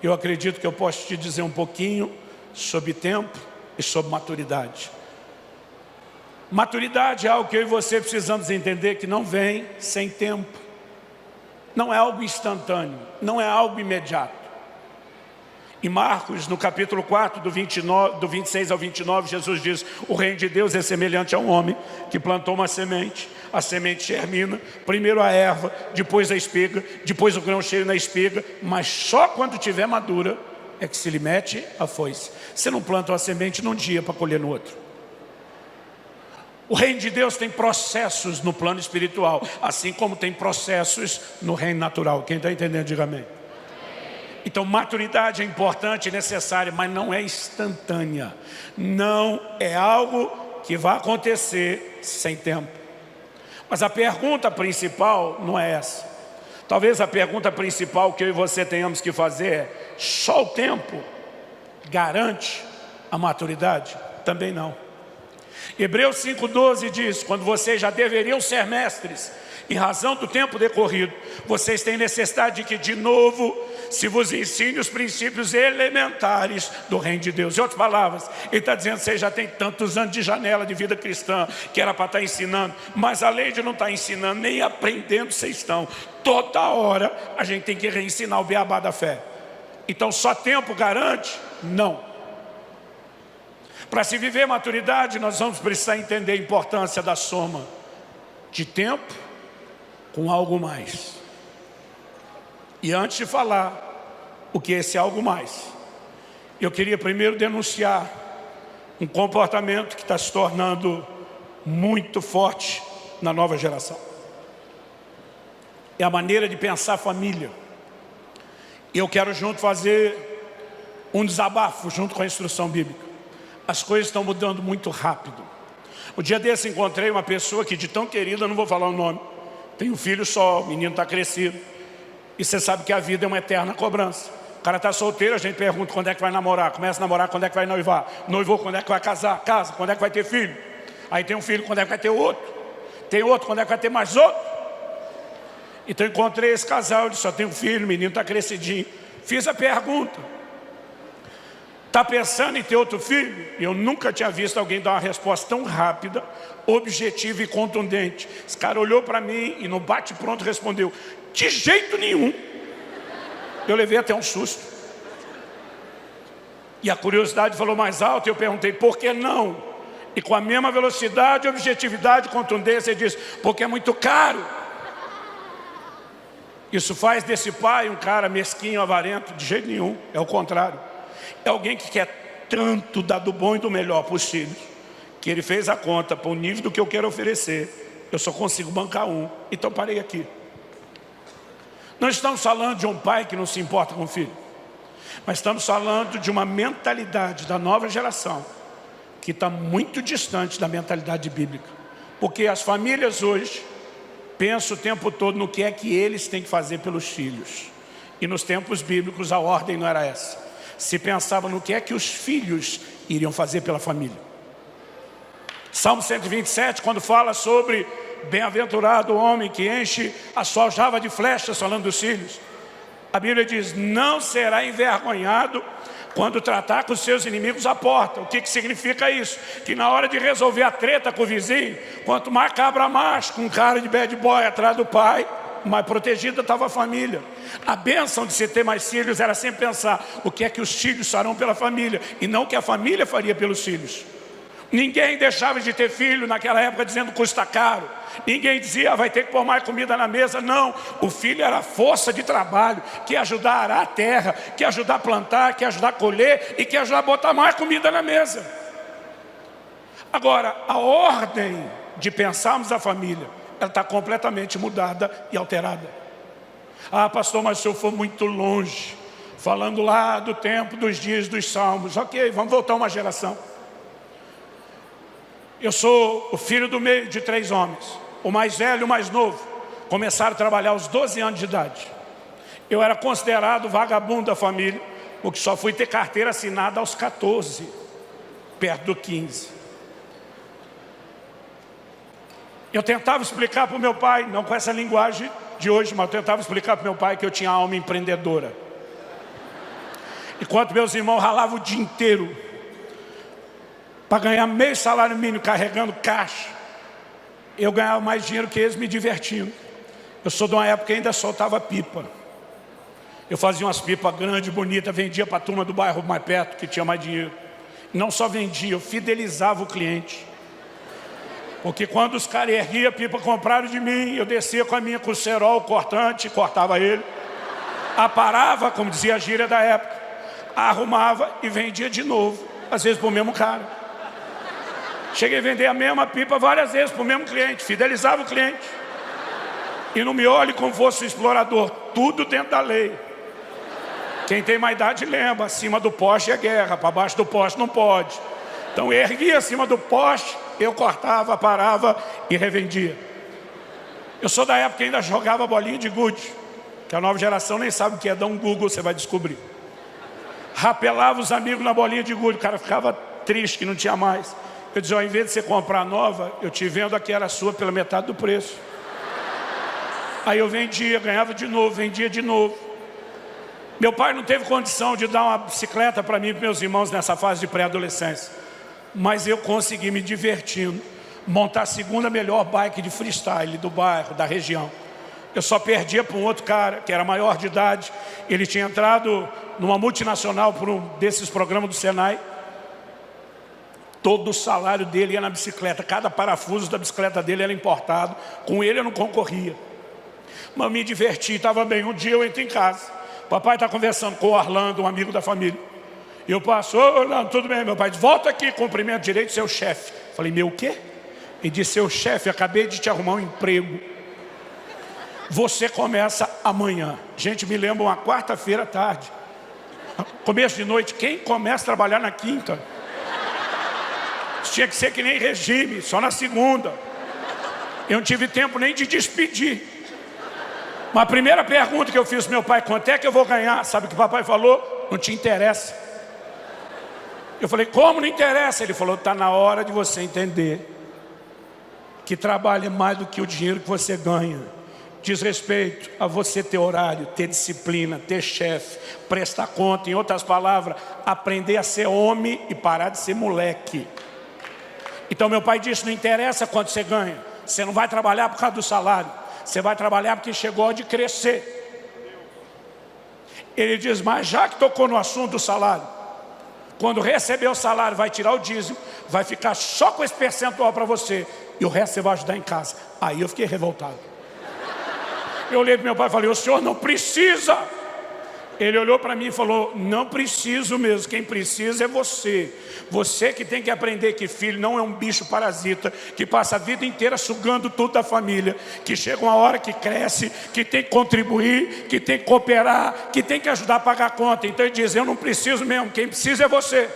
eu acredito que eu posso te dizer um pouquinho sobre tempo e sobre maturidade. Maturidade é algo que eu e você precisamos entender que não vem sem tempo. Não é algo instantâneo, não é algo imediato. Em Marcos, no capítulo 4, do 26 ao 29, Jesus diz: o reino de Deus é semelhante a um homem que plantou uma semente. A semente germina, primeiro a erva, depois a espiga, depois o grão cheio na espiga, mas só quando tiver madura é que se lhe mete a foice. Você não planta uma semente num dia para colher no outro. O reino de Deus tem processos no plano espiritual, assim como tem processos no reino natural. Quem está entendendo, diga amém. Então maturidade é importante e necessária, mas não é instantânea. Não é algo que vai acontecer sem tempo. Mas a pergunta principal não é essa. Talvez a pergunta principal que eu e você tenhamos que fazer é: só o tempo garante a maturidade? Também não. Hebreus 5,12 diz: quando vocês já deveriam ser mestres, em razão do tempo decorrido, vocês têm necessidade de que de novo se vos ensine os princípios elementares do reino de Deus. Em outras palavras, ele está dizendo: vocês já têm tantos anos de janela de vida cristã que era para estar ensinando, mas além de não estar ensinando, nem aprendendo vocês estão. Toda hora a gente tem que reensinar o beabá da fé. Então só tempo garante? Não. Para se viver maturidade, nós vamos precisar entender a importância da soma de tempo com algo mais. E antes de falar o que é esse algo mais, eu queria primeiro denunciar um comportamento que está se tornando muito forte na nova geração. É a maneira de pensar a família. E eu quero junto fazer um desabafo junto com a instrução bíblica. As coisas estão mudando muito rápido. O dia desse encontrei uma pessoa que de tão querida, não vou falar o nome, tem um filho só, o menino está crescido. E você sabe que a vida é uma eterna cobrança. O cara está solteiro, a gente pergunta quando é que vai namorar. Começa a namorar, quando é que vai noivar. Noivou, quando é que vai casar. Casa, quando é que vai ter filho. Aí tem um filho, quando é que vai ter outro. Tem outro, quando é que vai ter mais outro. Então encontrei esse casal, ele só tem um filho, o menino está crescidinho. Fiz a pergunta: está pensando em ter outro filho? Eu nunca tinha visto alguém dar uma resposta tão rápida, objetiva e contundente. Esse cara olhou para mim e no bate-pronto respondeu: de jeito nenhum. Eu levei até um susto. E a curiosidade falou mais alto, e eu perguntei: por que não? E com a mesma velocidade, objetividade e contundência, ele disse: porque é muito caro. Isso faz desse pai um cara mesquinho, avarento? De jeito nenhum, é o contrário. É alguém que quer tanto dar do bom e do melhor para os filhos, que ele fez a conta para o nível do que eu quero oferecer. Eu só consigo bancar um, então parei aqui. Não estamos falando de um pai que não se importa com o filho, mas estamos falando de uma mentalidade da nova geração que está muito distante da mentalidade bíblica. Porque as famílias hoje pensam o tempo todo no que é que eles têm que fazer pelos filhos. E nos tempos bíblicos a ordem não era essa. Se pensava no que é que os filhos iriam fazer pela família. Salmo 127, quando fala sobre bem-aventurado o homem que enche a sua aljava de flechas, falando dos filhos, a Bíblia diz: não será envergonhado quando tratar com os seus inimigos à porta. O que significa isso? Que na hora de resolver a treta com o vizinho, quanto mais cabra macho, com um cara de bad boy atrás do pai, mais protegida estava a família. A bênção de se ter mais filhos era sempre pensar o que é que os filhos farão pela família, e não o que a família faria pelos filhos. Ninguém deixava de ter filho naquela época dizendo custa caro. Ninguém dizia vai ter que pôr mais comida na mesa. Não, o filho era a força de trabalho, que ia ajudar a arar a terra, que ia ajudar a plantar, que ia ajudar a colher e que ia ajudar a botar mais comida na mesa. Agora, a ordem de pensarmos a família, ela está completamente mudada e alterada. Ah, pastor, mas o senhor foi muito longe, falando lá do tempo, dos dias, dos salmos. Ok, vamos voltar uma geração. Eu sou o filho do meio de 3 homens. O mais velho e o mais novo começaram a trabalhar aos 12 anos de idade. Eu era considerado vagabundo da família, porque só fui ter carteira assinada aos 14, perto do 15. Eu tentava explicar para o meu pai, não com essa linguagem de hoje, mas eu tentava explicar para o meu pai que eu tinha alma empreendedora. Enquanto meus irmãos ralavam o dia inteiro para ganhar meio salário mínimo carregando caixa, eu ganhava mais dinheiro que eles me divertindo. Eu sou de uma época que ainda soltava pipa. Eu fazia umas pipas grandes, bonitas, vendia para a turma do bairro mais perto, que tinha mais dinheiro. Não só vendia, eu fidelizava o cliente. Porque quando os caras erguiam a pipa, compraram de mim, eu descia com a minha Cerol cortante, cortava ele, aparava, como dizia a gíria da época, arrumava e vendia de novo, às vezes para o mesmo cara. Cheguei a vender a mesma pipa várias vezes para o mesmo cliente, fidelizava o cliente. E não me olhe como fosse um explorador, tudo dentro da lei. Quem tem mais idade lembra, acima do poste é guerra, para baixo do poste não pode. Então eu erguia acima do poste, eu cortava, parava e revendia. Eu sou da época que ainda jogava bolinha de gude, que a nova geração nem sabe o que é, dá um Google, você vai descobrir. Rapelava os amigos na bolinha de gude, o cara ficava triste que não tinha mais. Eu dizia, ao invés de você comprar nova, eu te vendo a que era sua pela metade do preço. Aí eu vendia, ganhava de novo, vendia de novo. Meu pai não teve condição de dar uma bicicleta para mim e para meus irmãos nessa fase de pré-adolescência. Mas eu consegui me divertindo, montar a segunda melhor bike de freestyle do bairro, da região. Eu só perdia para um outro cara, que era maior de idade. Ele tinha entrado numa multinacional por um desses programas do Senai. Todo o salário dele ia na bicicleta, cada parafuso da bicicleta dele era importado. Com ele eu não concorria. Mas me diverti, estava bem. Um dia eu entro em casa, papai está conversando com o Orlando, um amigo da família. E eu passo, ô Orlando, tudo bem? Meu pai diz, volta aqui, cumprimento direito, seu chefe. Falei, meu o quê? Ele disse, seu chefe, acabei de te arrumar um emprego. Você começa amanhã. Gente, me lembra uma quarta-feira à tarde. Começo de noite, quem começa a trabalhar na quinta? Tinha que ser que nem regime, só na segunda. Eu não tive tempo nem de despedir. Mas a primeira pergunta que eu fiz ao meu pai, quanto é que eu vou ganhar? Sabe o que o papai falou? Não te interessa. Eu falei, como não interessa? Ele falou, está na hora de você entender que trabalho é mais do que o dinheiro que você ganha. Diz respeito a você ter horário, ter disciplina, ter chefe, prestar conta. Em outras palavras, aprender a ser homem e parar de ser moleque. Então meu pai disse, não interessa quanto você ganha. Você não vai trabalhar por causa do salário. Você vai trabalhar porque chegou a hora de crescer. Ele diz, mas já que tocou no assunto do salário, quando receber o salário, vai tirar o dízimo, vai ficar só com esse percentual para você, e o resto você vai ajudar em casa. Aí eu fiquei revoltado. Eu olhei para meu pai e falei, o senhor não precisa. Ele olhou para mim e falou, não preciso mesmo, quem precisa é você. Você que tem que aprender que filho não é um bicho parasita, que passa a vida inteira sugando tudo da família, que chega uma hora que cresce, que tem que contribuir, que tem que cooperar, que tem que ajudar a pagar a conta. Então ele diz, eu não preciso mesmo, quem precisa é você.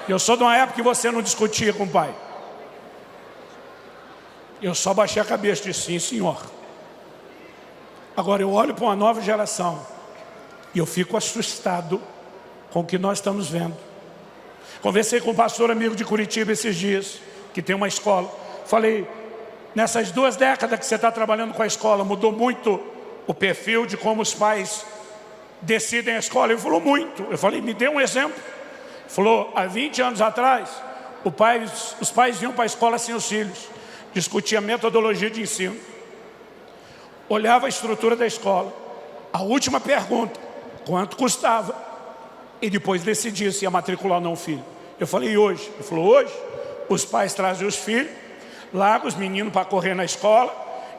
Eu sou de uma época que você não discutia com o pai. Eu só baixei a cabeça e disse, sim senhor. Agora eu olho para uma nova geração e eu fico assustado com o que nós estamos vendo. Conversei com um pastor amigo de Curitiba esses dias, que tem uma escola. Falei, nessas 2 décadas que você está trabalhando com a escola, mudou muito o perfil de como os pais decidem a escola? Ele falou, muito. Eu falei, me dê um exemplo. Ele falou, há 20 anos atrás, os pais iam para a escola sem os filhos, discutiam a metodologia de ensino, olhava a estrutura da escola, a última pergunta, quanto custava, e depois decidia se ia matricular ou não o filho. Eu falei, e hoje? Ele falou, hoje os pais trazem os filhos, largam os meninos para correr na escola,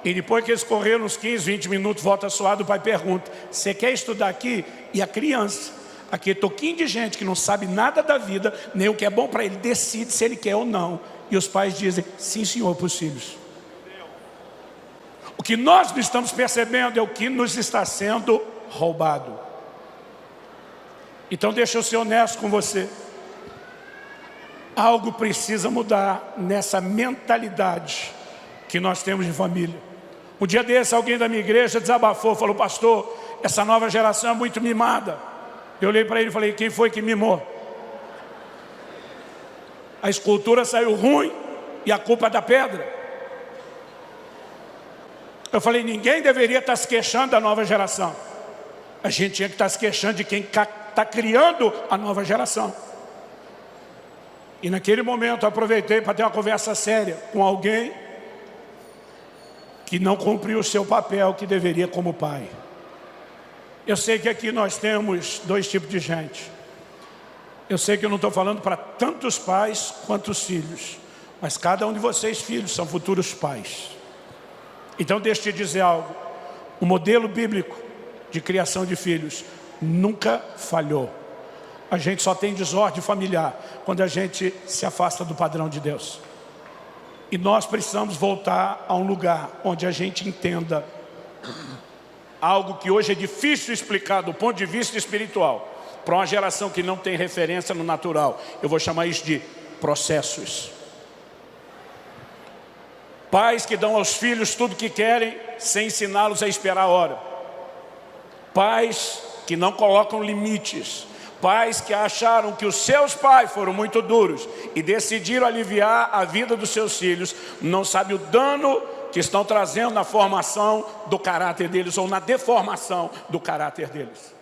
e depois que eles correram uns 15, 20 minutos, volta suado, o pai pergunta, você quer estudar aqui? E a criança, aquele toquinho de gente que não sabe nada da vida, nem o que é bom para ele, decide se ele quer ou não. E os pais dizem, sim senhor, para os filhos. O que nós não estamos percebendo é o que nos está sendo roubado. Então deixa eu ser honesto com você. Algo precisa mudar nessa mentalidade que nós temos de família. Um dia desse, alguém da minha igreja desabafou, falou, pastor, essa nova geração é muito mimada. Eu olhei para ele e falei, quem foi que mimou? A escultura saiu ruim e a culpa é da pedra. Eu falei, ninguém deveria estar se queixando da nova geração. A gente tinha que estar se queixando de quem está criando a nova geração. E naquele momento eu aproveitei para ter uma conversa séria com alguém que não cumpriu o seu papel que deveria como pai. Eu sei que aqui nós temos dois tipos de gente. Eu sei que eu não estou falando para tantos pais quanto os filhos, mas cada um de vocês, filhos, são futuros pais. Então deixa eu te dizer algo. O modelo bíblico de criação de filhos nunca falhou. A gente só tem desordem familiar quando a gente se afasta do padrão de Deus. E nós precisamos voltar a um lugar onde a gente entenda algo que hoje é difícil explicar do ponto de vista espiritual, para uma geração que não tem referência no natural. Eu vou chamar isso de processos. Pais que dão aos filhos tudo que querem, sem ensiná-los a esperar a hora. Pais que não colocam limites. Pais que acharam que os seus pais foram muito duros e decidiram aliviar a vida dos seus filhos, não sabem o dano que estão trazendo na formação do caráter deles ou na deformação do caráter deles.